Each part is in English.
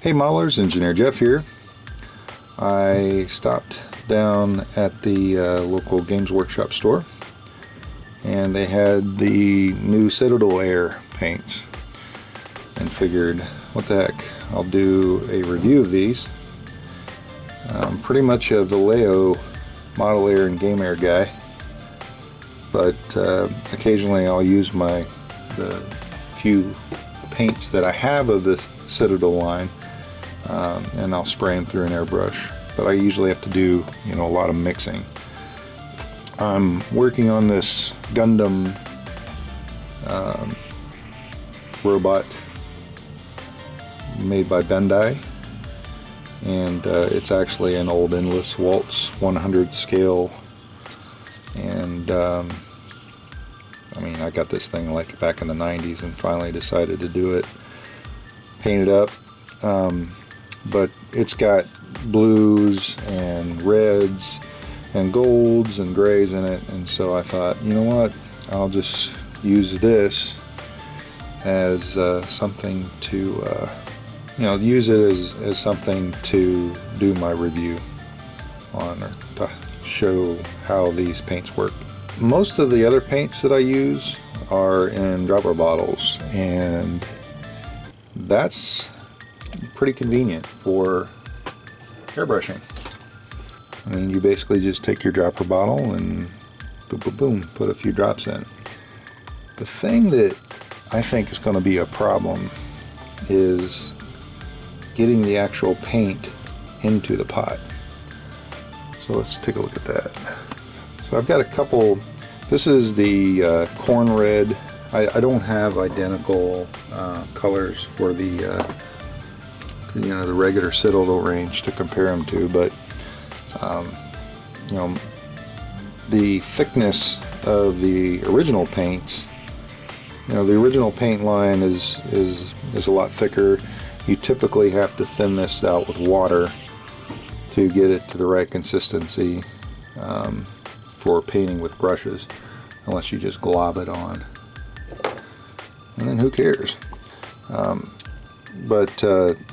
Hey modelers, Engineer Jeff here. I stopped down at the local Games Workshop store and they had the new Citadel Air paints and figured, what the heck, I'll do a review of these. I'm pretty much a Vallejo model air and game air guy, but occasionally I'll use the few paints that I have of the Citadel line and I'll spray them through an airbrush, but I usually have to do a lot of mixing. I'm working on this Gundam robot made by Bandai, and it's actually an old Endless Waltz 100 scale, and I mean, I got this thing like back in the 90s and finally decided to do it, paint it up, but it's got blues and reds and golds and grays in it, and so I thought, you know what, I'll just use this as something to use it as something to do my review on, or to show how these paints work. Most of the other paints that I use are in dropper bottles, and that's pretty convenient for airbrushing. I mean, you basically just take your dropper bottle and boom, boom, boom, put a few drops in. The thing that I think is going to be a problem is getting the actual paint into the pot. So let's take a look at that. So I've got a couple. This is the corn red. I don't have identical colors for the the regular Citadel range to compare them to, but the thickness of the original paints, the original paint line is a lot thicker. You typically have to thin this out with water to get it to the right consistency for painting with brushes, unless you just glob it on, and then who cares.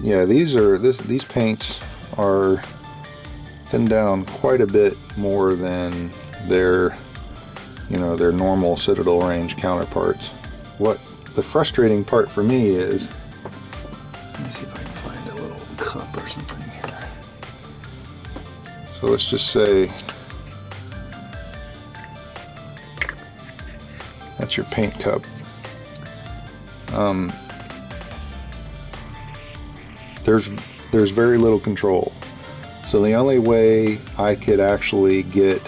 Yeah, these paints are thinned down quite a bit more than their their normal Citadel range counterparts. What the frustrating part for me is, let me see if I can find a little cup or something here. So let's just say that's your paint cup. There's very little control. So the only way I could actually get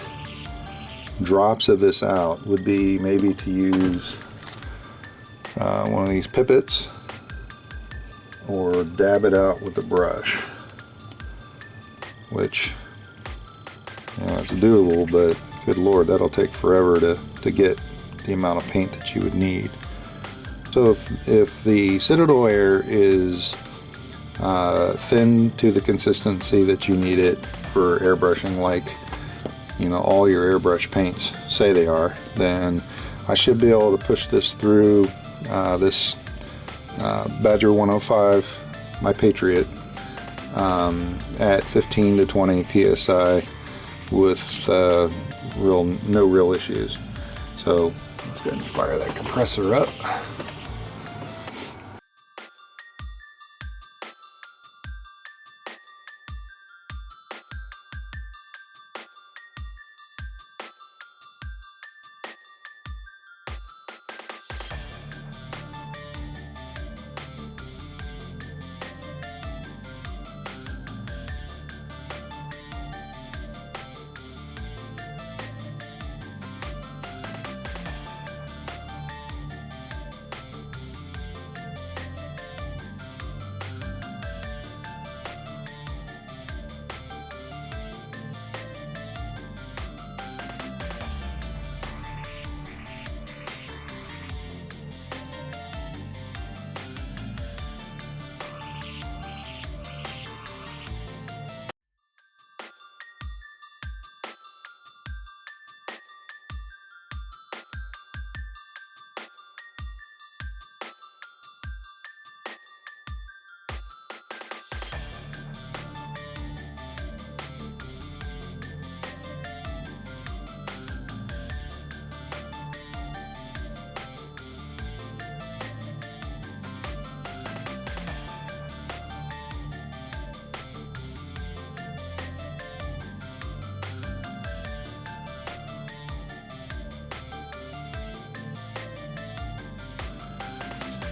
drops of this out would be maybe to use one of these pipettes or dab it out with a brush, which it's doable, but good lord, that'll take forever to get the amount of paint that you would need. So if the Citadel Air is thin to the consistency that you need it for airbrushing, like all your airbrush paints say they are, then I should be able to push this through this Badger 105, my Patriot, at 15 to 20 psi with no real issues. So let's go ahead and fire that compressor up.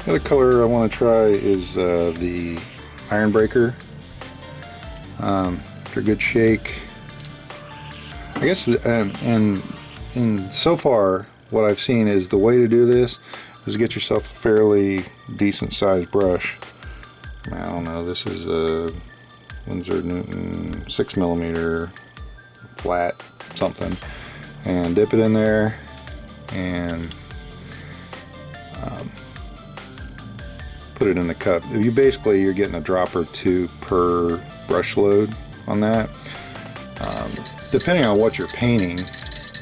The other color I want to try is the Iron Breaker. After a good shake, I guess, and so far what I've seen is the way to do this is get yourself a fairly decent sized brush. I don't know, this is a Winsor Newton 6mm flat something, and dip it in there and put it in the cup. You're getting a drop or two per brush load on that. Depending on what you're painting,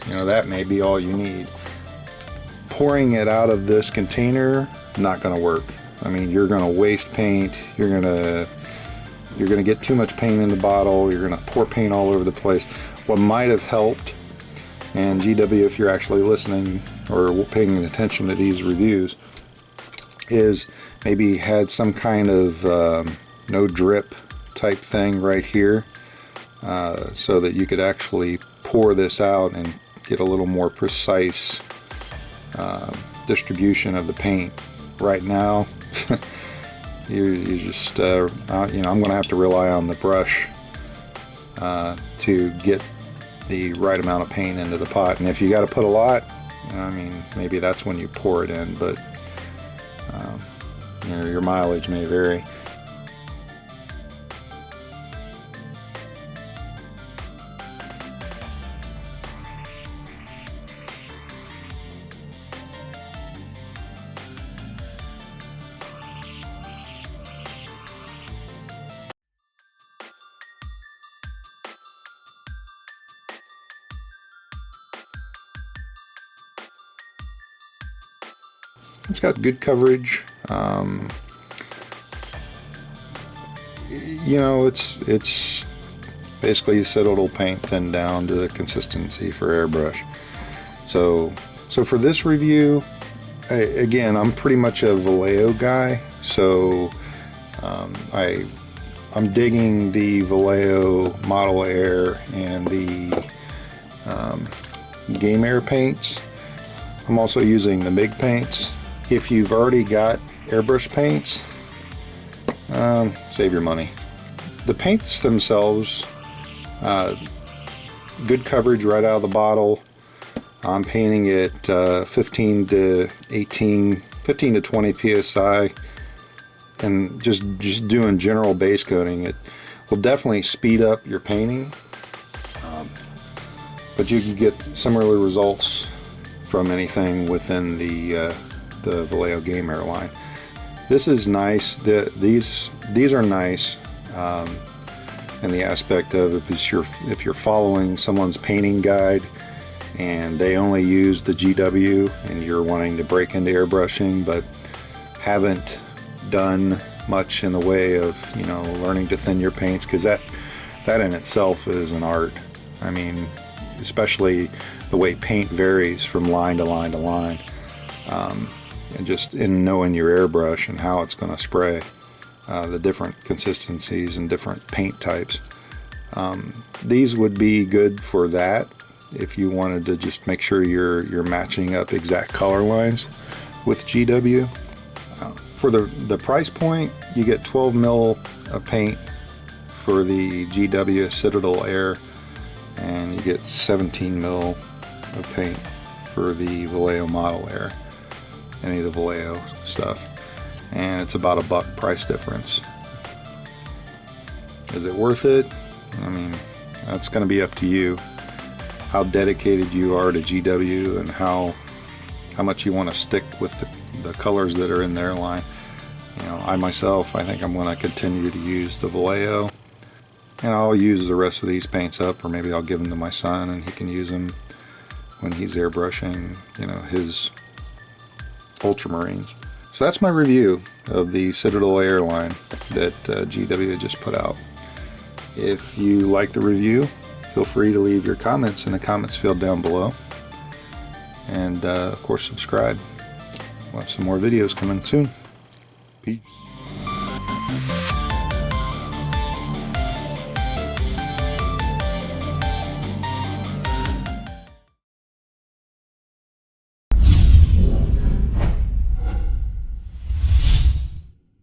you know, that may be all you need. Pouring it out of this container, not going to work. I mean, you're going to waste paint. You're going to get too much paint in the bottle. You're going to pour paint all over the place. What might have helped, and GW, if you're actually listening or paying attention to these reviews, is maybe had some kind of no drip type thing right here, so that you could actually pour this out and get a little more precise distribution of the paint. Right now, you just you know, I'm going to have to rely on the brush to get the right amount of paint into the pot. And if you got to put a lot, I mean, maybe that's when you pour it in, but you know, your mileage may vary. It's got good coverage. You know, it's basically Citadel paint thinned down to the consistency for airbrush. So for this review, again, I'm pretty much a Vallejo guy. So I'm digging the Vallejo Model Air and the Game Air paints. I'm also using the MIG paints. If you've already got airbrush paints, save your money. The paints themselves, good coverage right out of the bottle. I'm painting it 15 to 20 psi, and just doing general base coating. It will definitely speed up your painting, but you can get similar results from anything within the Vallejo Game Air line. This is nice. These are nice in the aspect of if you're following someone's painting guide and they only use the GW and you're wanting to break into airbrushing but haven't done much in the way of, you know, learning to thin your paints, because that in itself is an art. I mean, especially the way paint varies from line to line to line. And just in knowing your airbrush and how it's going to spray, the different consistencies and different paint types. These would be good for that if you wanted to just make sure you're matching up exact color lines with GW. For the price point, you get 12 mil of paint for the GW Citadel Air, and you get 17 mil of paint for the Vallejo Model Air. Any of the Vallejo stuff, and it's about $1 price difference. Is it worth it? I mean, that's going to be up to you, how dedicated you are to GW and how much you want to stick with the colors that are in their line. You know, I myself, I think I'm going to continue to use the Vallejo, and I'll use the rest of these paints up, or maybe I'll give them to my son and he can use them when he's airbrushing, you know, his Ultramarines. So that's my review of the Citadel Air line that GW just put out. If you like the review, feel free to leave your comments in the comments field down below, and of course subscribe. We'll have some more videos coming soon. Peace.